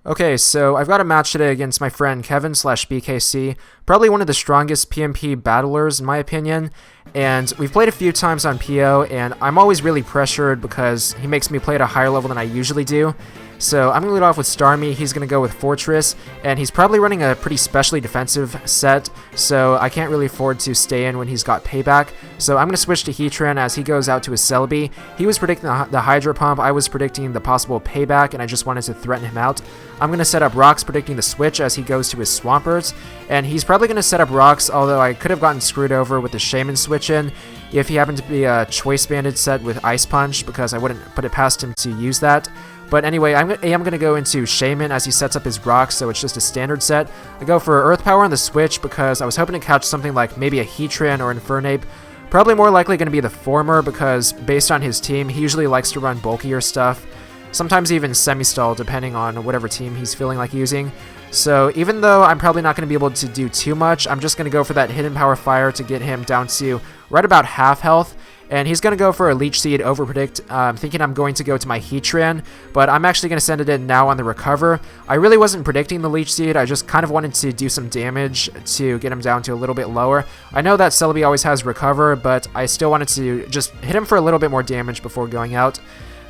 Okay, so I've got a match today against my friend Kevin/BKC, probably one of the strongest PMP battlers in my opinion, and we've played a few times on PO, and I'm always really pressured because he makes me play at a higher level than I usually do. So I'm going to lead off with Starmie, he's going to go with Fortress, and he's probably running a pretty specially defensive set, so I can't really afford to stay in when he's got Payback. So I'm going to switch to Heatran as he goes out to his Celebi. He was predicting the Hydro Pump, I was predicting the possible Payback, and I just wanted to threaten him out. I'm going to set up Rocks predicting the switch as he goes to his Swampert, and he's probably going to set up Rocks, although I could have gotten screwed over with the Shaman switch in if he happened to be a Choice Banded set with Ice Punch, because I wouldn't put it past him to use that. But anyway, I am going to go into Shaman as he sets up his Rocks, so it's just a standard set. I go for Earth Power on the switch because I was hoping to catch something like maybe a Heatran or Infernape. Probably more likely going to be the former because based on his team, he usually likes to run bulkier stuff. Sometimes even Semi-Stall depending on whatever team he's feeling like using. So even though I'm probably not going to be able to do too much, I'm just going to go for that Hidden Power Fire to get him down to right about half health. And he's going to go for a Leech Seed overpredict, thinking I'm going to go to my Heatran, but I'm actually going to send it in now on the Recover. I really wasn't predicting the Leech Seed, I just kind of wanted to do some damage to get him down to a little bit lower. I know that Celebi always has Recover, but I still wanted to just hit him for a little bit more damage before going out.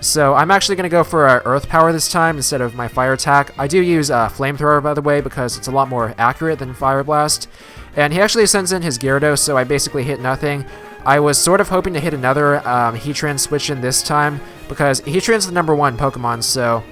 So I'm actually going to go for Earth Power this time instead of my Fire Attack. I do use Flamethrower, by the way, because it's a lot more accurate than Fire Blast. And he actually sends in his Gyarados, so I basically hit nothing. I was sort of hoping to hit another Heatran switch in this time, because Heatran's the #1 Pokemon, so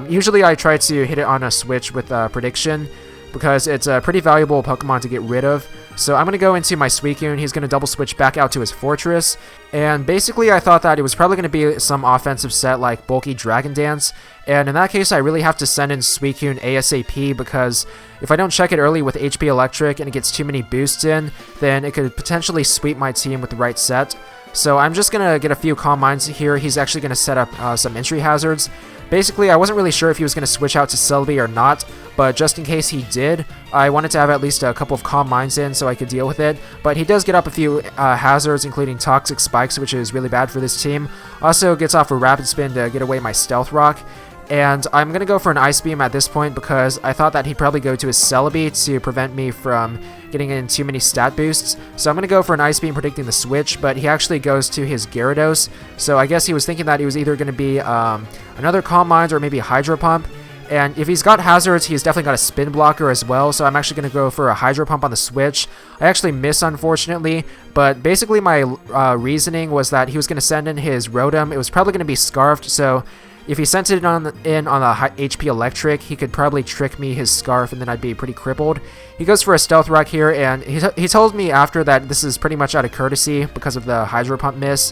usually I try to hit it on a switch with Prediction, because it's a pretty valuable Pokemon to get rid of. So I'm going to go into my Suicune, he's going to double switch back out to his Fortress, and basically I thought that it was probably going to be some offensive set like bulky Dragon Dance, and in that case I really have to send in Suicune ASAP, because if I don't check it early with HP Electric and it gets too many boosts in, then it could potentially sweep my team with the right set. So I'm just going to get a few Calm Minds here, he's actually going to set up some entry hazards. Basically, I wasn't really sure if he was going to switch out to Celebi or not, but just in case he did, I wanted to have at least a couple of Calm Minds in so I could deal with it. But he does get up a few hazards, including Toxic Spikes, which is really bad for this team. Also gets off a Rapid Spin to get away my Stealth Rock. And I'm going to go for an Ice Beam at this point because I thought that he'd probably go to his Celebi to prevent me from getting in too many stat boosts. So I'm going to go for an Ice Beam predicting the switch, but he actually goes to his Gyarados. So I guess he was thinking that he was either going to be another Calm Mind or maybe a Hydro Pump. And if he's got hazards, he's definitely got a Spin Blocker as well, so I'm actually going to go for a Hydro Pump on the switch. I actually miss, unfortunately, but basically my reasoning was that he was going to send in his Rotom. It was probably going to be Scarfed, so if he sent it in on the HP Electric, he could probably trick me his Scarf, and then I'd be pretty crippled. He goes for a Stealth Rock here, and he told me after that this is pretty much out of courtesy because of the Hydro Pump miss.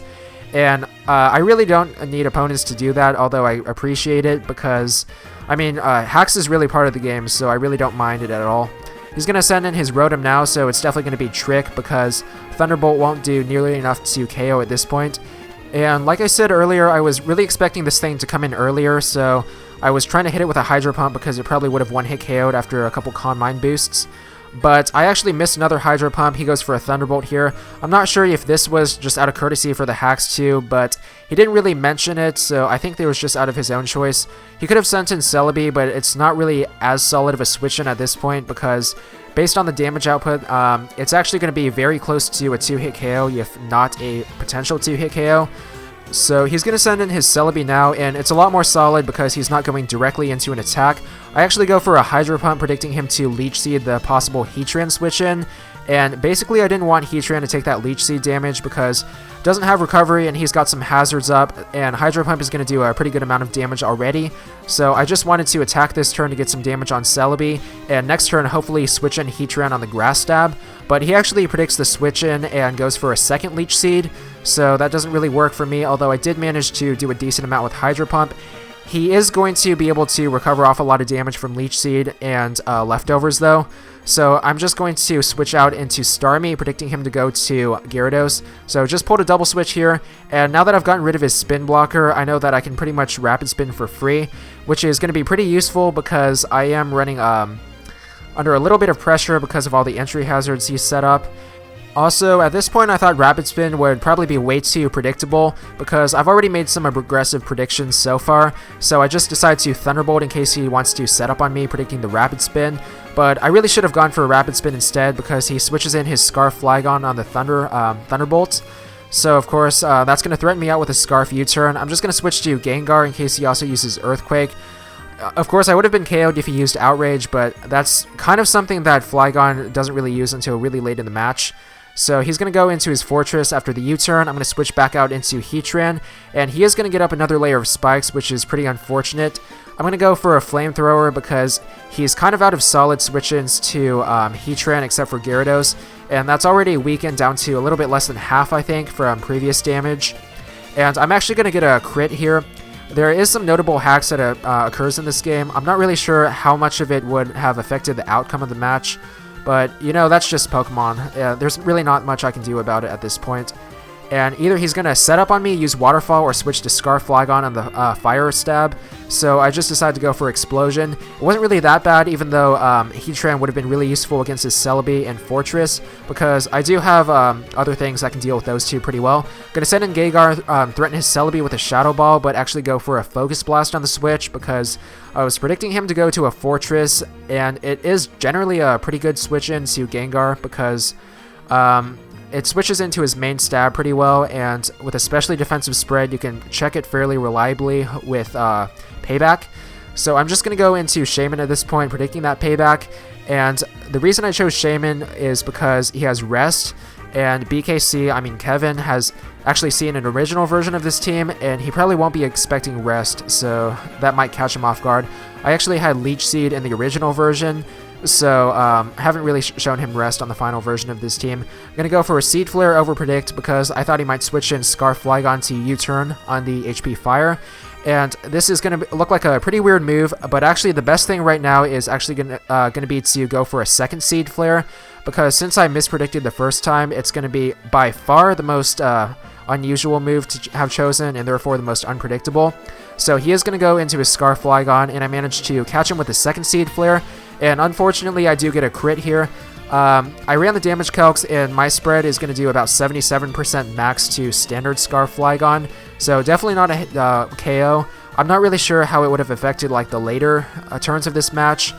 And I really don't need opponents to do that, although I appreciate it because, I mean, Hacks is really part of the game, so I really don't mind it at all. He's going to send in his Rotom now, so it's definitely going to be Trick because Thunderbolt won't do nearly enough to KO at this point. And like I said earlier, I was really expecting this thing to come in earlier, so I was trying to hit it with a Hydro Pump because it probably would have one-hit KO'd after a couple Calm Mind boosts. But I actually missed another Hydro Pump. He goes for a Thunderbolt here. I'm not sure if this was just out of courtesy for the Hacks too, but he didn't really mention it, so I think it was just out of his own choice. He could have sent in Celebi, but it's not really as solid of a switch in at this point because based on the damage output, it's actually going to be very close to a 2-hit KO, if not a potential 2-hit KO. So he's going to send in his Celebi now, and it's a lot more solid because he's not going directly into an attack. I actually go for a Hydro Pump, predicting him to Leech Seed the possible Heatran switch in, and basically I didn't want Heatran to take that Leech Seed damage because it doesn't have recovery and he's got some hazards up, and Hydro Pump is going to do a pretty good amount of damage already. So I just wanted to attack this turn to get some damage on Celebi, and next turn hopefully switch in Heatran on the Grass Stab, but he actually predicts the switch in and goes for a second Leech Seed, so that doesn't really work for me, although I did manage to do a decent amount with Hydro Pump. He is going to be able to recover off a lot of damage from Leech Seed and Leftovers though, so I'm just going to switch out into Starmie, predicting him to go to Gyarados. So just pulled a double switch here, and now that I've gotten rid of his Spin Blocker, I know that I can pretty much Rapid Spin for free, which is going to be pretty useful because I am running under a little bit of pressure because of all the entry hazards he's set up. Also, at this point, I thought Rapid Spin would probably be way too predictable because I've already made some aggressive predictions so far, so I just decided to Thunderbolt in case he wants to set up on me predicting the Rapid Spin, but I really should have gone for a Rapid Spin instead because he switches in his Scarf Flygon on the Thunderbolt. So, of course, that's going to threaten me out with a Scarf U-turn. I'm just going to switch to Gengar in case he also uses Earthquake. Of course, I would have been KO'd if he used Outrage, but that's kind of something that Flygon doesn't really use until really late in the match. So he's going to go into his Fortress after the U-turn. I'm going to switch back out into Heatran, and he is going to get up another layer of spikes, which is pretty unfortunate. I'm going to go for a Flamethrower because he's kind of out of solid switch-ins to Heatran except for Gyarados, and that's already weakened down to a little bit less than half, I think, from previous damage. And I'm actually going to get a crit here. There is some notable hacks that occurs in this game. I'm not really sure how much of it would have affected the outcome of the match, but, you know, that's just Pokemon. There's really not much I can do about it at this point. And either he's going to set up on me, use Waterfall, or switch to Scarf Flygon on the Fire Stab. So I just decided to go for Explosion. It wasn't really that bad, even though Heatran would have been really useful against his Celebi and Fortress, because I do have other things that can deal with those two pretty well. Going to send in Gengar, threaten his Celebi with a Shadow Ball, but actually go for a Focus Blast on the switch, because I was predicting him to go to a Fortress, and it is generally a pretty good switch in to Gengar, because it switches into his main stab pretty well, and with especially defensive spread, you can check it fairly reliably with Payback. So I'm just going to go into Shaman at this point, predicting that Payback, and the reason I chose Shaman is because he has Rest, and Kevin, has actually seen an original version of this team, and he probably won't be expecting Rest, so that might catch him off guard. I actually had Leech Seed in the original version, so haven't really shown him Rest on the final version of this team. I'm going to go for a Seed Flare over Predict because I thought he might switch in Scarf Flygon to U-turn on the HP Fire. And this is going to look like a pretty weird move, but actually the best thing right now is actually going to be to go for a second Seed Flare, because since I mispredicted the first time, it's going to be by far the most unusual move to have chosen, and therefore the most unpredictable. So he is going to go into his Scarf Flygon, and I managed to catch him with a second Seed Flare, and unfortunately I do get a crit here. I ran the damage calcs, and my spread is going to do about 77% max to standard Scarf Flygon, so definitely not a KO. I'm not really sure how it would have affected like the later turns of this match,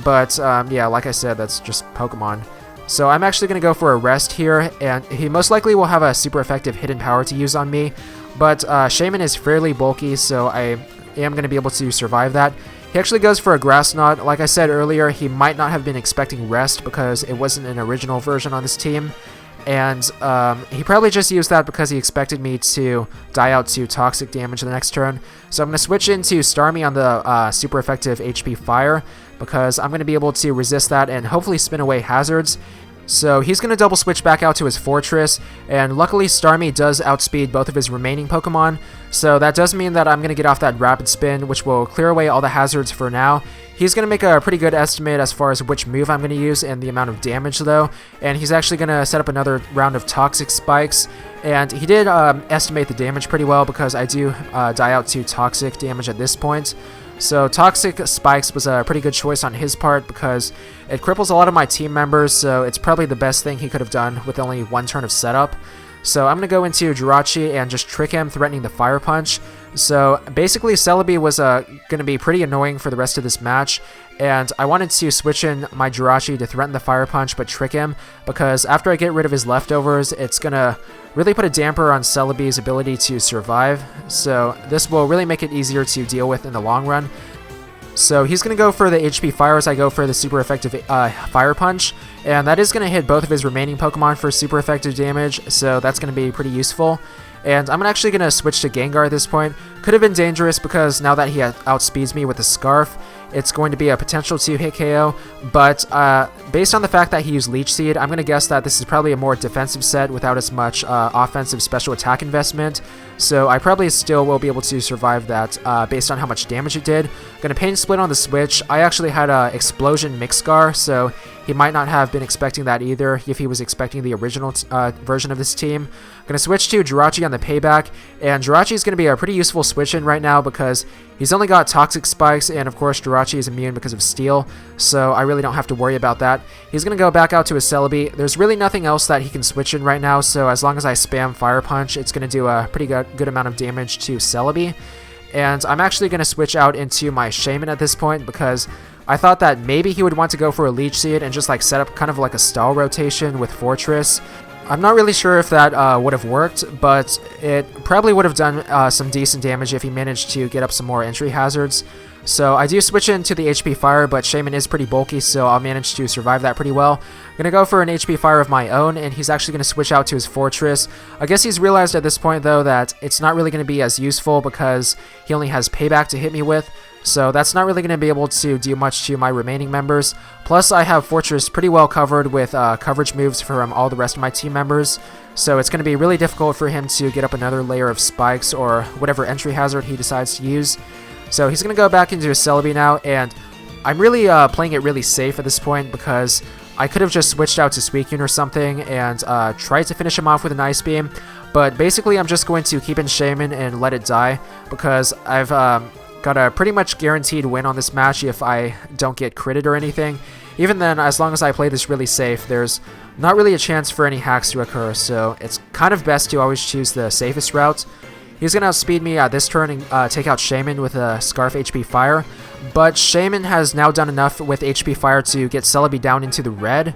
but yeah, like I said, that's just Pokemon. So I'm actually going to go for a Rest here, and he most likely will have a super effective Hidden Power to use on me, but Shaman is fairly bulky, so I am going to be able to survive that. He actually goes for a Grass Knot. Like I said earlier, he might not have been expecting Rest because it wasn't an original version on this team, and he probably just used that because he expected me to die out to Toxic damage the next turn. So I'm going to switch into Starmie on the super effective HP Fire because I'm going to be able to resist that and hopefully spin away hazards. So he's going to double switch back out to his Fortress, and luckily Starmie does outspeed both of his remaining Pokemon, so that does mean that I'm going to get off that Rapid Spin, which will clear away all the hazards for now. He's going to make a pretty good estimate as far as which move I'm going to use and the amount of damage though, and he's actually going to set up another round of Toxic Spikes, and he did estimate the damage pretty well because I do die out to Toxic damage at this point. So Toxic Spikes was a pretty good choice on his part because it cripples a lot of my team members, so it's probably the best thing he could have done with only one turn of setup. So I'm going to go into Jirachi and just trick him, threatening the Fire Punch. So basically Celebi was going to be pretty annoying for the rest of this match, and I wanted to switch in my Jirachi to threaten the Fire Punch but trick him, because after I get rid of his leftovers, it's going to really put a damper on Celebi's ability to survive, so this will really make it easier to deal with in the long run. So he's going to go for the HP Fire as I go for the super effective Fire Punch, and that is going to hit both of his remaining Pokemon for super effective damage, so that's going to be pretty useful. And I'm actually going to switch to Gengar at this point. Could have been dangerous because now that he outspeeds me with a Scarf, it's going to be a potential 2-hit KO, but based on the fact that he used Leech Seed, I'm going to guess that this is probably a more defensive set without as much offensive special attack investment, so I probably still will be able to survive that based on how much damage it did. Going to Pain Split on the switch. I actually had a Explosion Mix Scar, so he might not have been expecting that either if he was expecting the original version of this team. I'm going to switch to Jirachi on the payback, and Jirachi is going to be a pretty useful switch-in right now because he's only got Toxic Spikes, and of course Jirachi is immune because of Steel, so I really don't have to worry about that. He's going to go back out to his Celebi. There's really nothing else that he can switch in right now, so as long as I spam Fire Punch, it's going to do a pretty good amount of damage to Celebi. And I'm actually going to switch out into my Shaman at this point because I thought that maybe he would want to go for a Leech Seed and just like set up kind of like a stall rotation with Fortress. I'm not really sure if that would have worked, but it probably would have done some decent damage if he managed to get up some more entry hazards. So I do switch into the HP Fire, but Shaman is pretty bulky, so I'll manage to survive that pretty well. I'm going to go for an HP Fire of my own, and he's actually going to switch out to his Fortress. I guess he's realized at this point, though, that it's not really going to be as useful because he only has Payback to hit me with. So that's not really going to be able to do much to my remaining members. Plus, I have Fortress pretty well covered with coverage moves from all the rest of my team members. So it's going to be really difficult for him to get up another layer of spikes or whatever entry hazard he decides to use. So he's going to go back into his Celebi now, and I'm really playing it really safe at this point because I could have just switched out to Suicune or something and tried to finish him off with an Ice Beam. But basically, I'm just going to keep in Shaman and let it die because I've got a pretty much guaranteed win on this match if I don't get critted or anything. Even then, as long as I play this really safe, there's not really a chance for any hacks to occur, so it's kind of best to always choose the safest route. He's going to outspeed me this turn and take out Shaman with a Scarf HP Fire, but Shaman has now done enough with HP Fire to get Celebi down into the red.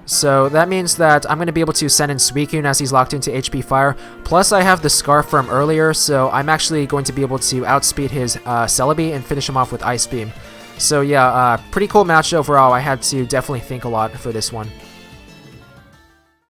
So that means that I'm going to be able to send in Suicune as he's locked into HP Fire. Plus I have the Scarf from earlier, so I'm actually going to be able to outspeed his Celebi and finish him off with Ice Beam. So yeah, pretty cool match overall. I had to definitely think a lot for this one.